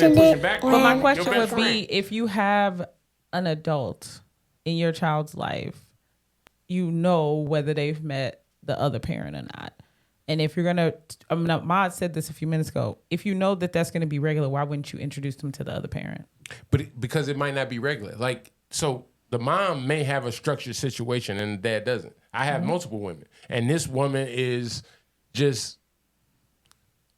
mentioned it. But my question would be, if you have an adult in your child's life, you know whether they've met the other parent or not. And if you're going to, Ahmad said this a few minutes ago, if you know that that's going to be regular, why wouldn't you introduce them to the other parent? But because it might not be regular. Like, so the mom may have a structured situation and the dad doesn't. I have multiple women. And this woman is just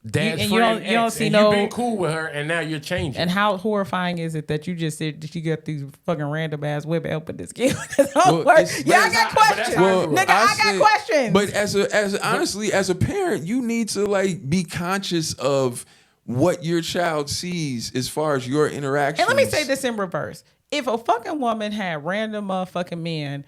dad's friend you don't see and no, you've been cool with her and now you're changing. And how horrifying is it that you just said that you got these fucking random ass women helping this kid? I got questions. Nigga, I got questions. But honestly, as a parent, you need to like be conscious of what your child sees as far as your interactions. And let me say this in reverse. If a fucking woman had random motherfucking men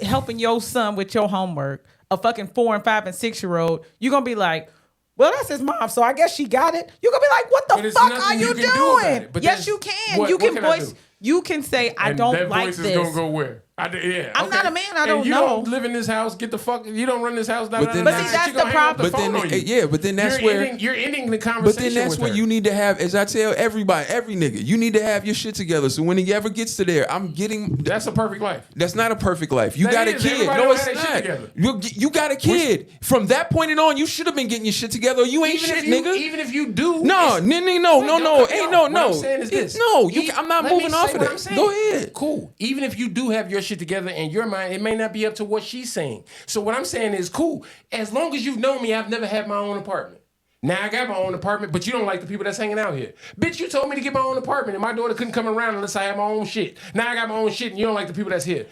helping your son with your homework, a fucking 4 and 5 and 6 year old, you're gonna be like, well, that's his mom, so I guess she got it. You're gonna be like, what the fuck are you doing? Yes, you can. You can voice. You can say, I don't like this. That voice is gonna go where? I'm not a man. I don't know. You don't live in this house. Get the fuck. You don't run this house. But see, that's the problem. But then that's where you're ending the conversation. But then that's where you need to have, as I tell everybody, every nigga, you need to have your shit together. So when he ever gets to there, That's a perfect life. That's not a perfect life. You got a kid. No, it's not. You got a kid. From that point on, you should have been getting your shit together. You ain't shit, nigga. Even if you do. No. Ain't no. What I'm saying is this. No, I'm not moving off of that. Go ahead. Cool. Even if you do have your shit together and your mind, it may not be up to what she's saying. So what I'm saying is cool. As long as you've known me, I've never had my own apartment. Now I got my own apartment, but you don't like the people that's hanging out here. Bitch, you told me to get my own apartment and my daughter couldn't come around unless I had my own shit. Now I got my own shit and you don't like the people that's here.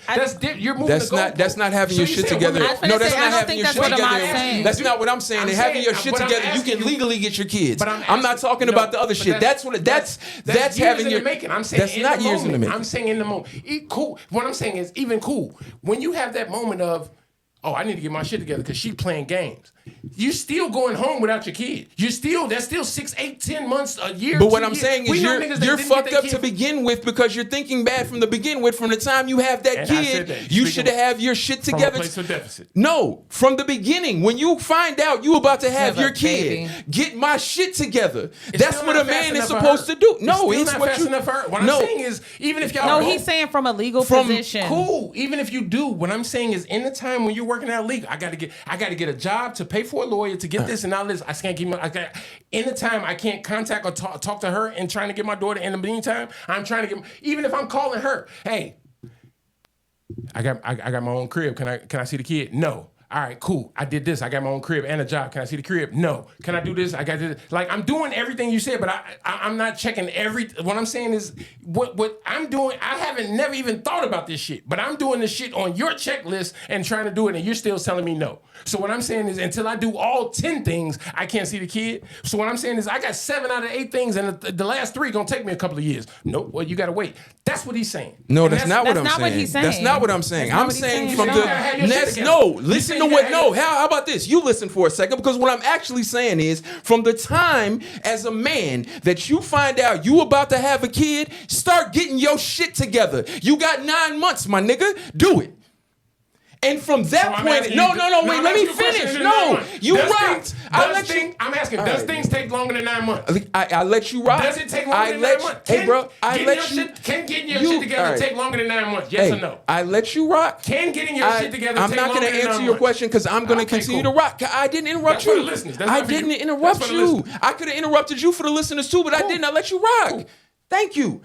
You're moving the goalpost. That's not having your shit together. No, that's not having your shit together. That's not what I'm saying. And having your shit together, you can legally get your kids. I'm not talking about the other shit. That's having your. I'm saying that's not years in the making. I'm saying in the moment. Cool. What I'm saying is even cool. When you have that moment of, oh, I need to get my shit together because she's playing games. You still going home without your kid. That's still 6, 8, 10 months, a year. But what I'm saying is you're fucked up to begin with because you're thinking bad from the begin with. From the time you have that kid, you should have your shit together. From a place of deficit. No, from the beginning, when you find out you about to have your kid, get my shit together. That's what a man is supposed to do. No, it's what you. What I'm saying is, even if y'all. No, he's saying from a legal position. Cool. Even if you do, what I'm saying is, in the time when you're working out legal, I got to get a job to pay for a lawyer to get this and all this. I can't keep in the time I can't contact or talk to her and trying to get my daughter. In the meantime, I'm trying to get, even if I'm calling her, hey, I got my own crib. Can I see the kid? No. All right, cool. I did this. I got my own crib and a job. Can I see the crib? No. Can I do this? I got this. Like, I'm doing everything you said, but I'm not checking what I'm saying is what I'm doing. I haven't never even thought about this shit, but I'm doing this shit on your checklist and trying to do it, and you're still telling me no. So what I'm saying is, until I do all 10 things, I can't see the kid. So what I'm saying is, I got 7 out of 8 things, and the last 3 gonna take me a couple of years. Nope. Well, you gotta wait. That's what he's saying. No, that's not what I'm saying. What he's saying. That's not what I'm saying. I'm saying from the listen to what. No, how about this? You listen for a second, because what I'm actually saying is, from the time as a man that you find out you about to have a kid, start getting your shit together. You got 9 months, my nigga. Do it. And from that point, wait, let me finish. No, you rocked. I'm asking, does things take longer than 9 months? I let you rock. Does it take longer than 9 months? Hey, bro, Can getting your shit together take longer than 9 months? Yes or no? I let you rock. Can getting your shit together take longer than 9 months? I'm not going to answer your question because I'm going to continue to rock. I didn't interrupt you. I didn't interrupt you. I could have interrupted you for the listeners too, but I didn't. I let you rock. Thank you.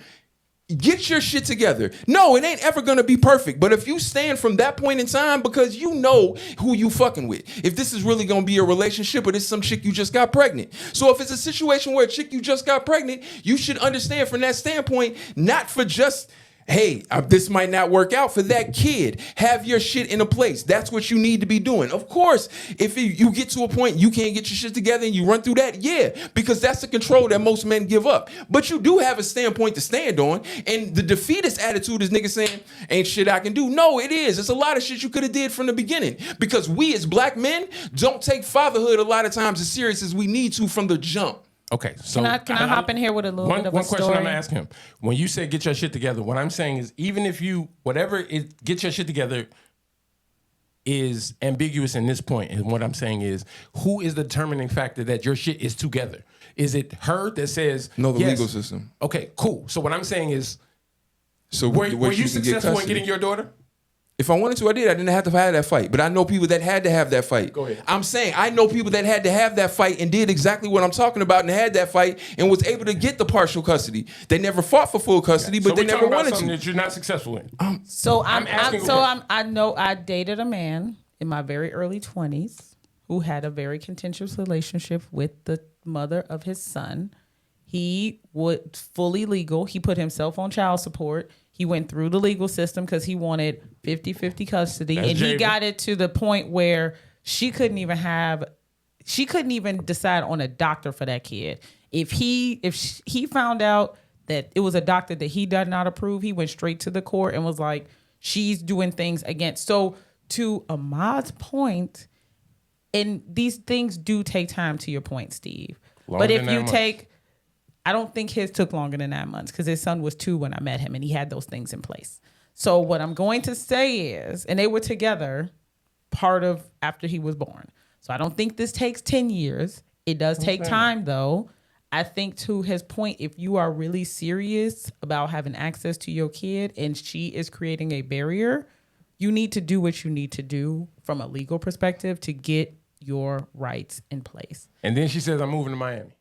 Get your shit together. No, it ain't ever gonna be perfect. But if you stand from that point in time, because you know who you fucking with, if this is really gonna be a relationship or this some chick you just got pregnant. So if it's a situation where a chick you just got pregnant, you should understand from that standpoint, not for just, hey, this might not work out for that kid. Have your shit in a place. That's what you need to be doing. Of course, if you get to a point you can't get your shit together and you run through that, yeah, because that's the control that most men give up. But you do have a standpoint to stand on, and the defeatist attitude is niggas saying, ain't shit I can do. No, it is. It's a lot of shit you could have did from the beginning, because we as black men don't take fatherhood a lot of times as serious as we need to from the jump. Okay, so can I hop in here with a little bit of a story? One question I'm asking him. When you say get your shit together, what I'm saying is, even if you, get your shit together, is ambiguous in this point. And what I'm saying is, who is the determining factor that your shit is together? Is it her that says no? The yes? Legal system. Okay, cool. So what I'm saying is, so were you successful in getting your daughter? If I wanted to, I did. I didn't have to have that fight. But I know people that had to have that fight. Go ahead. I'm saying I know people that had to have that fight and did exactly what I'm talking about and had that fight and was able to get the partial custody. They never fought for full custody, but they never wanted to. That you're not successful in. I know I dated a man in my very early 20s who had a very contentious relationship with the mother of his son. He was fully legal. He put himself on child support. He went through the legal system because he wanted 50-50 custody. And he got it to the point where she couldn't even decide on a doctor for that kid. If he found out that it was a doctor that he did not approve, he went straight to the court and was like, she's doing things against. So to Ahmad's point, and these things do take time, to your point, Steve. But if you take... I don't think his took longer than 9 months because his son was 2 when I met him and he had those things in place. So what I'm going to say is, and they were together part of after he was born. So I don't think this takes 10 years. It does take time though. I think to his point, if you are really serious about having access to your kid and she is creating a barrier, you need to do what you need to do from a legal perspective to get your rights in place. And then she says, I'm moving to Miami.